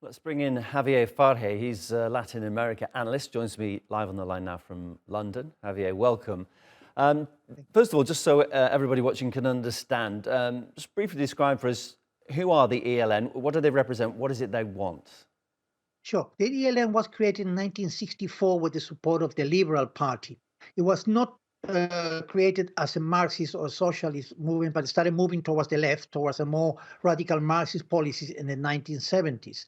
Let's bring in Javier Farje. He's a Latin America analyst, joins me live on the line now from London. Javier, welcome. First of all, just so everybody watching can understand, just briefly describe for us, who are the ELN? What do they represent? What is it they want? Sure. The ELN was created in 1964 with the support of the Liberal Party. It was not created as a Marxist or socialist movement, but it started moving towards the left, towards a more radical Marxist policies in the 1970s.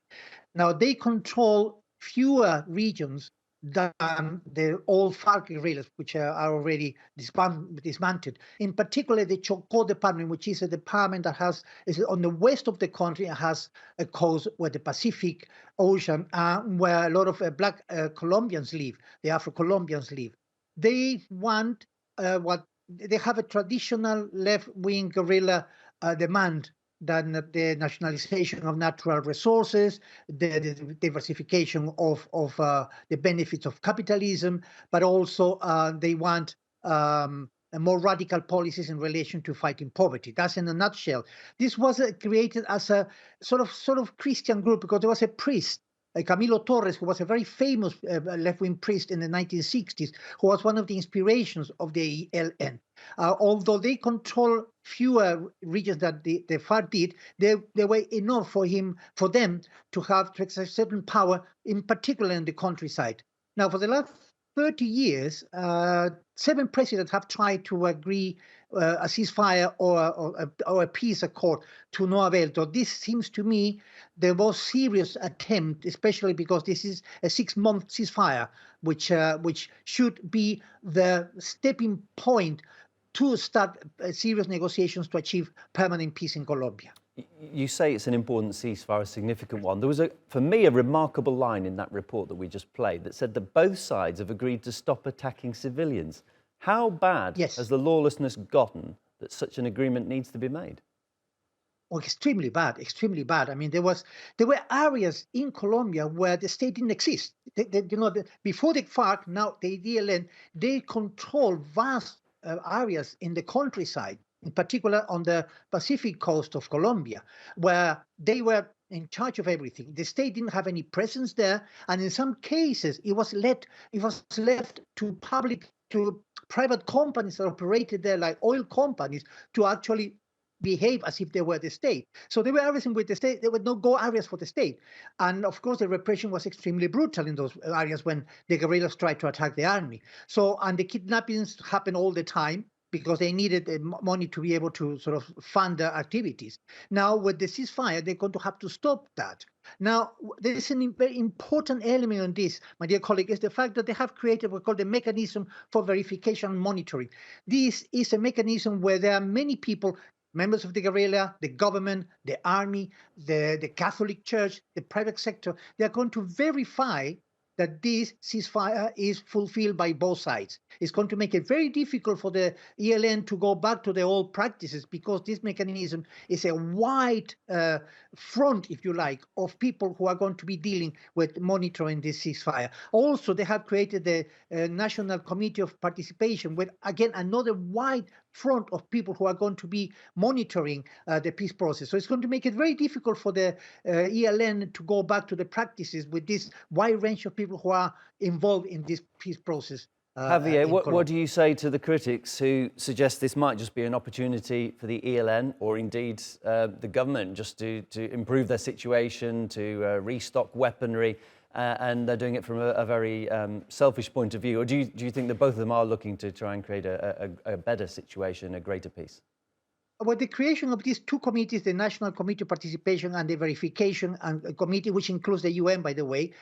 Now, they control fewer regions than the old FARC guerrillas, which are already dismantled. In particular, the Chocó department, which is a department that is on the west of the country and has a coast where the Pacific Ocean, where a lot of black Colombians live, the Afro-Colombians live. They want what they have a traditional left-wing guerrilla demand than the nationalization of natural resources, the diversification of the benefits of capitalism, but also they want more radical policies in relation to fighting poverty. That's in a nutshell. This was created as a sort of Christian group because there was a priest, Camilo Torres, who was a very famous left-wing priest in the 1960s, who was one of the inspirations of the ELN. Although they control fewer regions than the FARC did, they were enough for them to exercise certain power, in particular in the countryside. Now, for the last 30 years, 7 presidents have tried to agree a ceasefire or a peace accord to no avail. So this seems to me the most serious attempt, especially because this is a 6-month ceasefire, which should be the stepping point to start serious negotiations to achieve permanent peace in Colombia. You say it's an important ceasefire, a significant one. There was, for me, a remarkable line in that report that we just played that said that both sides have agreed to stop attacking civilians. How bad has the lawlessness gotten that such an agreement needs to be made? Oh, extremely bad, extremely bad. I mean, there were areas in Colombia where the state didn't exist. Before the FARC, now the ELN, they control vast areas in the countryside, in particular on the Pacific coast of Colombia, where they were in charge of everything. The state didn't have any presence there, and in some cases, it was left to private companies that operated there, like oil companies, to actually behave as if they were the state. So they were everything with the state. There were no go areas for the state. And of course, the repression was extremely brutal in those areas when the guerrillas tried to attack the army. So, and the kidnappings happened all the time because they needed money to be able to sort of fund their activities. Now, with the ceasefire, they're going to have to stop that. Now, there is a very important element on this, my dear colleague, is the fact that they have created what we call the mechanism for verification and monitoring. This is a mechanism where there are many people, members of the guerrilla, the government, the army, the Catholic Church, the private sector, they are going to verify that this ceasefire is fulfilled by both sides. It's going to make it very difficult for the ELN to go back to the old practices because this mechanism is a wide front, if you like, of people who are going to be dealing with monitoring this ceasefire. Also, they have created the National Committee of Participation with, again, another wide front of people who are going to be monitoring the peace process. So it's going to make it very difficult for the ELN to go back to the practices with this wide range of people who are involved in this peace process. Javier, what do you say to the critics who suggest this might just be an opportunity for the ELN or indeed the government just to improve their situation, to restock weaponry, and they're doing it from a very selfish point of view? Or do you think that both of them are looking to try and create a better situation, a greater peace? Well, the creation of these 2 committees, the National Committee of Participation and the Verification and Committee, which includes the UN, by the way,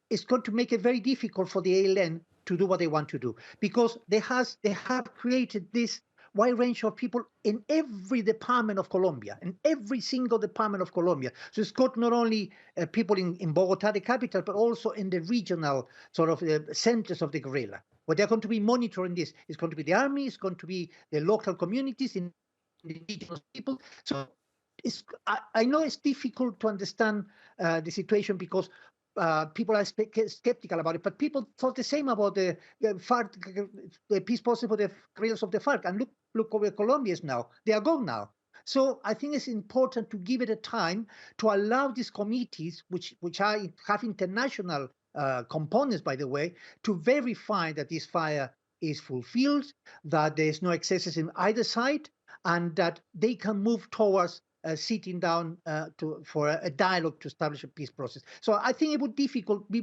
is going to make it very difficult for the ALN to do what they want to do, because they have created this wide range of people in every department of Colombia, in every single department of Colombia. So it's got not only people in Bogota, the capital, but also in the regional sort of centers of the guerrilla. What they're going to be monitoring this is going to be the army, it's going to be the local communities, in indigenous people. So I know it's difficult to understand the situation because people are skeptical about it, but people thought the same about the FARC, the peace process for the guerrillas of the FARC. And look where Colombia is now. They are gone now. So I think it's important to give it a time to allow these committees, which have international components, by the way, to verify that this fire is fulfilled, that there's no excesses in either side, and that they can move towards sitting down for a dialogue to establish a peace process. So I think it would be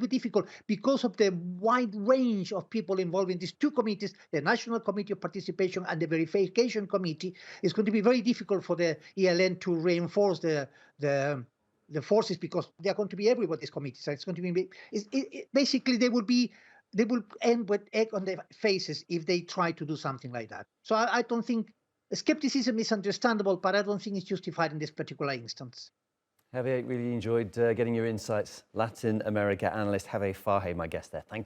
difficult because of the wide range of people involved in these two committees, the National Committee of Participation and the Verification Committee. It's going to be very difficult for the ELN to reinforce the forces, because they are going to be everywhere, these committees. It's going to be basically they will end with egg on their faces if they try to do something like that. So I don't think skepticism is understandable, but I don't think it's justified in this particular instance. Javier, really enjoyed getting your insights. Latin America analyst Javier Farje, my guest there. Thank you.